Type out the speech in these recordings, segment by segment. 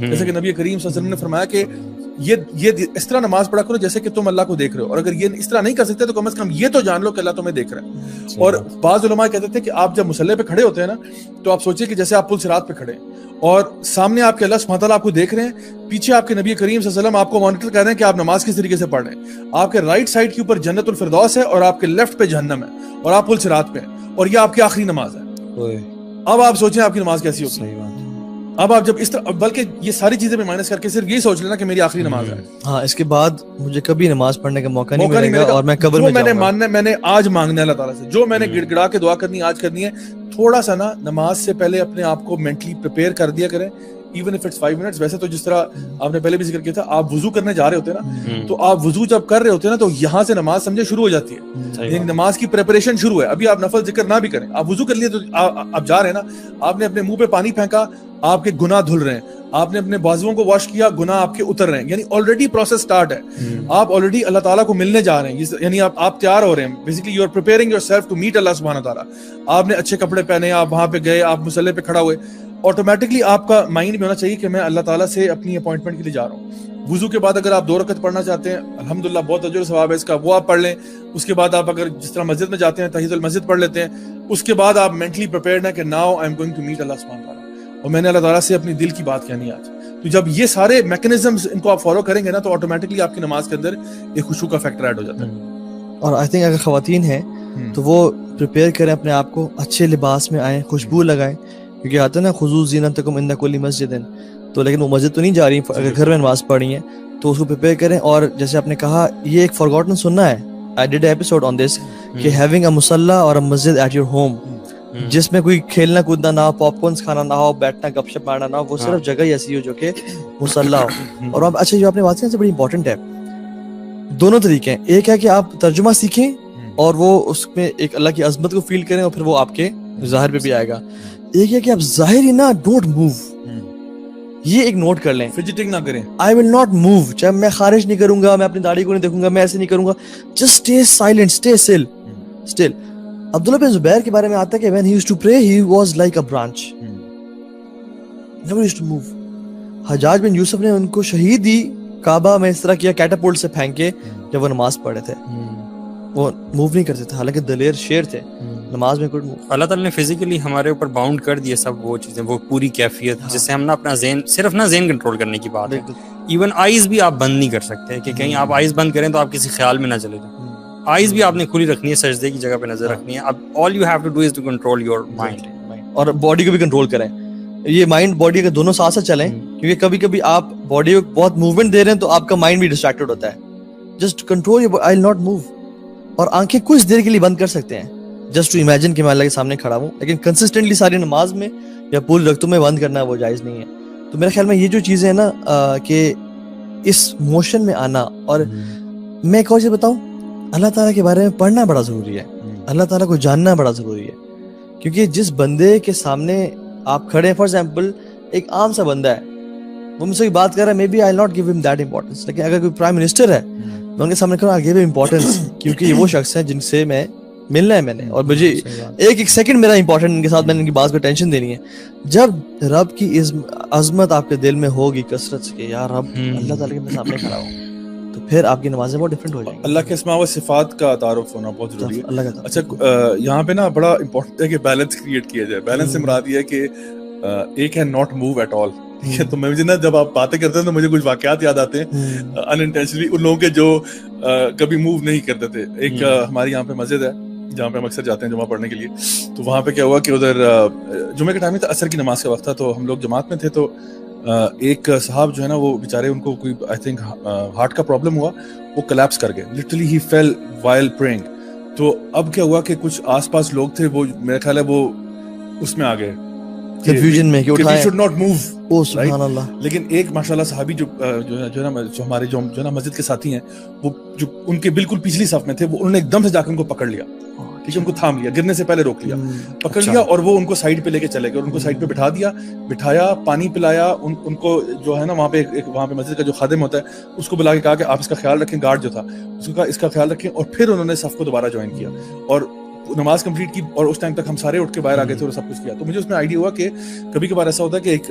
جیسے کہ نبی کریم صلی اللہ علیہ وسلم نے فرمایا کہ یہ اس طرح نماز پڑھا کرو جیسے کہ تم اللہ کو دیکھ رہے ہو, اور اگر یہ اس طرح نہیں کر سکتے تو کم از کم یہ تو جان لو کہ اللہ تمہیں دیکھ رہا ہے. اور بعض علماء کہتے تھے کہ آپ جب مصلی پہ کھڑے ہوتے ہیں نا تو آپ سوچیں کہ جیسے آپ پل صراط پہ کھڑے ہیں اور سامنے آپ کے اللہ سبحانہ تعالیٰ آپ کو دیکھ رہے ہیں, پیچھے آپ کے نبی کریم صلی اللہ علیہ وسلم آپ کو مانیٹر کر رہے ہیں کہ آپ نماز کس طریقے سے پڑھ رہے ہیں. آپ کے رائٹ سائڈ کے اوپر جنت الفردوس ہے اور آپ کے لیفٹ پہ جہنم ہے اور آپ پل صراط پہ ہیں, اور یہ آپ کی آخری نماز ہے. اب آپ سوچیں آپ کی نماز کیسی ہوگی. اب آپ جب اس طرح, بلکہ یہ ساری چیزیں بھی مائنس کر کے صرف یہی سوچ لینا کہ میری آخری نماز ہے. ہاں, اس کے بعد مجھے کبھی نماز پڑھنے کا موقع نہیں ملے گا اور میں قبر میں جاؤں گا. میں نے آج مانگنا ہے اللہ تعالیٰ سے, جو میں نے گڑ گڑا کے دعا کرنی ہے آج کرنی ہے. تھوڑا سا نا نماز سے پہلے اپنے آپ کو مینٹلی پریپیئر کر دیا کریں, ایون اف اٹس 5 منٹس. ویسے تو جس طرح آپ نے پہلے بھی ذکر کیا تھا, آپ وضو کرنے جا رہے ہوتے ہیں نا, تو آپ وضو جب کر رہے ہوتے ہیں نا تو یہاں سے نماز سمجھے شروع ہو جاتی ہے, یعنی نماز کی پریپریشن شروع ہے. ابھی آپ نفل ذکر نہ بھی کریں, آپ وضو کر لیے تو آپ جا رہے ہیں نا, آپ نے اپنے منہ پہ پانی پھینکا, آپ کے گناہ دھل رہے ہیں, آپ نے اپنے بازوؤں کو واش کیا, گناہ آپ کے اتر رہے ہیں, یعنی آلریڈی پروسیس سٹارٹ ہے. آپ آلریڈی اللہ تعالیٰ کو ملنے جا رہے ہیں, یعنی آپ تیار ہو رہے ہیں. Basically you are preparing yourself to meet Allah سبحانہ تعالیٰ. آپ نے اچھے کپڑے پہنے, آپ وہاں پہ گئے, آپ مصلی پہ کھڑا ہوئے, آٹومیٹکلی آپ کا مائنڈ میں ہونا چاہیے کہ میں اللہ تعالیٰ سے اپنی اپوائنٹمنٹ کے لیے جا رہا ہوں. وضو کے بعد اگر آپ 2 رکعت پڑھنا چاہتے ہیں, الحمدللہ بہت اجر و ثواب ہے اس کا, وہ آپ پڑھ لیں. اس کے بعد آپ اگر جس طرح مسجد میں جاتے ہیں تحیۃ المسجد پڑھ لیتے ہیں. اس کے بعد آپ مینٹلی پریپیئرڈ ہیں کہ now I'm going to meet Allah سبحانہ تعالیٰ, اور میں نے اللہ تعالیٰ سے اپنی دل کی بات کہنی ہے آج. تو جب یہ سارے میکنزمز ان کو آپ فالو کریں گے نا تو آٹومیٹکلی آپ کی نماز کے اندر ایک خشوع کا فیکٹر ایڈ ہو جاتا ہے. اور آئی تھنک اگر خواتین ہیں تو وہ پریپیئر کریں اپنے آپ کو, اچھے لباس میں آئیں, خوشبو لگائیں, کیونکہ آتا ہے نا خذوا زینتکم عند کل مسجد, تو لیکن وہ مسجد تو نہیں جا رہی, اگر گھر میں نماز پڑھی ہیں تو اس کو پریپیئر کریں. اور جیسے آپ نے کہا یہ ایک فارگوٹن سننا ہے, I did an episode on this, کہ ہیونگ اے مصلی اور اے مسجد ایٹ یور ہوم, جس میں کوئی کھیلنا کودنا نہ ہو, پاپ کارنس کھانا نہ ہو, بیٹھنا گپ شپ مارنا نہ ہو, وہ صرف جگہ ہی ایسی ہو جو کہ مصلی ہو. اور اب اچھا جو آپ نے بات کی نا بڑی امپورٹنٹ ہے, دونوں طریقے ہیں. ایک ہے کہ آپ ترجمہ سیکھیں اور وہ اس میں ایک اللہ کی عظمت کو فیل کریں اور پھر وہ آپ کے ظاہر پہ بھی آئے گا. ایک ہے کہ آپ ظاہر ہی نہ ڈونٹ موو, یہ ایک نوٹ کر لیں, فجٹنگ نہ کریں. آئی ول ناٹ موو, چاہے میں خارج نہیں کروں گا, میں اپنی داڑھی کو نہیں دیکھوں گا, میں ایسے نہیں کروں گا, just stay silent, stay still. Abdullah bin Zubair کے بارے میں آتا ہے کہ when he used to pray he was like a branch, never used to move. حجاج بن یوسف نے ان کو شہید دی, کعبہ میں اس طرح کیا کیٹاپولٹ سے پھینک کے جب وہ نماز پڑھے تھے, وہ موو نہیں کرتے تھے, حالانکہ دلیر شیر تھے, نماز میں کوئی موو. اللہ تعالیٰ نے فزیکلی ہمارے اوپر باؤنڈ کر دیا سب وہ چیزیں, وہ پوری کیفیت جس سے ہم نا اپنا ذہن, صرف نا ذہن کنٹرول کرنے کی بات ہے. ایون آئیز بھی آپ بند نہیں کر سکتے کہ کہیں آپ آئیز بند کریں تو آپ کسی خیال میں نہ چلے جائیں. آئیز بھی آپ نے کھلی رکھنی ہے, سجدے کی جگہ پہ نظر رکھنی ہے. اب all you have to do is to control your mind, اور باڈی کو بھی کنٹرول کریں. یہ مائنڈ باڈی کے دونوں ساتھ ساتھ چلیں, کیونکہ کبھی کبھی آپ باڈی کو بہت موومنٹ دے رہے ہیں تو آپ کا مائنڈ بھی ڈسٹریکٹڈ ہوتا ہے. Just control your, I will not move. اور آنکھیں کچھ دیر کے لیے بند کر سکتے ہیں, جسٹ ٹو امیجن کہ میں اللہ کے سامنے کھڑا ہوں, لیکن کنسسٹنٹلی ساری نماز میں یا پورے رقطوں میں بند کرنا وہ جائز نہیں ہے. تو میرے خیال میں یہ جو چیزیں ہیں نا کہ اس موشن میں آنا, اور میں ایک اور چیز بتاؤں, اللہ تعالیٰ کے بارے میں پڑھنا بڑا ضروری ہے, اللہ تعالیٰ کو جاننا بڑا ضروری ہے. کیونکہ جس بندے کے سامنے آپ کھڑے ہیں, فار ایگزامپل ایک عام سا بندہ ہے, وہ مجھ سے بات کر رہا ہے, maybe I not give him that importance, لیکن اگر کوئی پرائم منسٹر ہے میں ان کے سامنے کھڑا, آئی گیو امپورٹنس, کیونکہ یہ وہ شخص ہیں جن سے میں ملنا ہے میں نے, اور مجھے ایک سیکنڈ میرا امپورٹنٹ ان کے ساتھ, میں نے ان کی بات کو ٹینشن دینی ہے. جب رب کی عظمت آپ کے دل میں ہوگی کثرت سے کہ یار رب اللہ تعالیٰ کے سامنے کھڑا ہوں, تو پھر آپ کی نمازیں بہت ڈفرینٹ ہو جائیں گی. اللہ کے اسماء و صفات کا تعارف ہونا بہت ضروری ہے. اللہ کا اچھا یہاں پہ نا بڑا امپورٹنٹ ہے کہ بیلنس کریٹ کیا جائے. بیلنس سے مراد یہ ہے کہ ایک ہے ناٹ موو ایٹ آل, ٹھیک ہے. تو مجھے نا جب آپ باتیں کرتے ہیں تو مجھے کچھ واقعات یاد آتے ہیں انانٹینشنلی ان لوگوں کے جو کبھی موو نہیں کرتے تھے. ایک ہمارے یہاں پہ مسجد ہے جہاں پہ ہم اکثر جاتے ہیں جمعہ پڑھنے کے لیے. تو وہاں پہ کیا ہوا کہ ادھر جمعہ کا ٹائم تھا, عصر کی نماز کا وقت تھا, تو ہم لوگ جماعت میں تھے. تو ایک صاحب جو ہے نا وہ بیچارے, ان کو کوئی آئی تھنک ہارٹ کا پرابلم ہوا, وہ کلیپس کر گئے, لٹرلی ہی فیل وائل پریئنگ. تو اب کیا ہوا کہ کچھ آس پاس لوگ تھے, وہ میرا خیال ہے وہ اس میں آ گئے کنفیوژن میں کہ we should not move, او سبحان اللہ. لیکن ایک ماشاءاللہ صحابی جو ہے نا, جو ہمارے جو ہے نا مسجد کے ساتھی ہیں, وہ جو ان کے بالکل پچھلی صف میں تھے, وہ انہوں نے ایک دم سے جا کے ان کو پکڑ لیا, ٹھیک ہے, ان کو تھام لیا, گرنے سے پہلے روک لیا, پکڑ لیا, اور وہ ان کو سائڈ پہ لے کے چلے گئے, اور ان کو سائڈ پہ بٹھایا, پانی پلایا ان کو. جو ہے نا وہاں پہ مسجد کا جو خادم ہوتا ہے اس کو بلا کے کہا کہ آپ اس کا خیال رکھیں, گارڈ جو تھا اس کو کہا اس کا خیال رکھیں, اور پھر انہوں نے صف کو دوبارہ جوائن کیا اور نماز کمپلیٹ کی. اور اس ٹائم تک ہم سارے اٹھ کے باہر آ گئے تھے اور سب کچھ کیا. تو مجھے اس میں آئیڈیا ہوا کہ کبھی کبھار ایسا ہوتا ہے کہ ایک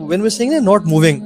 when we're saying not moving,